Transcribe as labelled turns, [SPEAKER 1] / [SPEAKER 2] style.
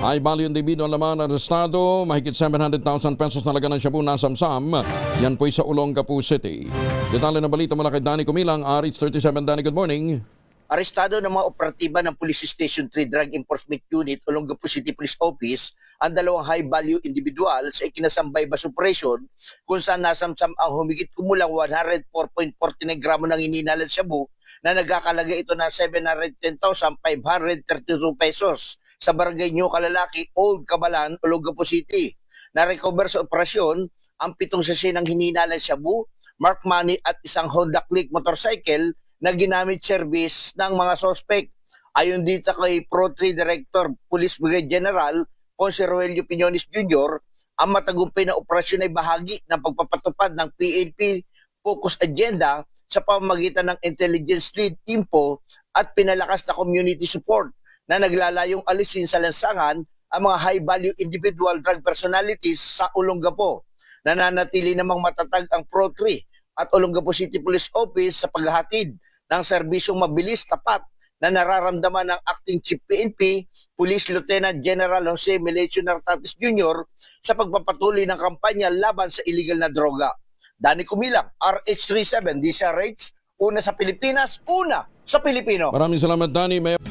[SPEAKER 1] High value individual naman arestado, mahigit 700,000 pesos na laga ng shabu na samsam. Yan po'y sa Olongapo City. Detalye ng balita mula kay Danny Kumilang, RH37. Danny, good morning.
[SPEAKER 2] Arestado ng mga operatiba ng Police Station 3 Drug Enforcement Unit o Olongapo City Police Office ang dalawang high-value individual sa ikinasambay bus operation kung saan nasamsam ang humigit kumulang 104.49 gramo ng hininalang shabu na nagkakalaga ito na 710,532 pesos sa barangay New Kalalaki, Old Cabalan, Olongapo City. Na-recover sa operasyon ang 7 sachet ng hininalang shabu, mark money at isang Honda Click motorcycle na ginamit service ng mga sospek. Ayon dito kay Pro 3 Director Police Brigade General Ponce Roelio Piñones Jr., ang matagumpay na operasyon ay bahagi ng pagpapatupad ng PNP Focus Agenda sa pamamagitan ng Intelligence Lead Info at pinalakas na community support na naglalayong alisin sa lansangan ang mga high-value individual drug personalities sa Olongapo. Nananatili namang matatag ang Pro 3 at Olongapo City Police Office sa paghahatid ng serbisyong mabilis, tapat na nararamdaman ng Acting Chief PNP, Police Lieutenant General Jose Melecio Nartates Jr. sa pagpapatuloy ng kampanya laban sa illegal na droga. Danny Kumilang, RH37, DCRH, una sa Pilipinas, una sa Pilipino.
[SPEAKER 1] Maraming salamat, Danny.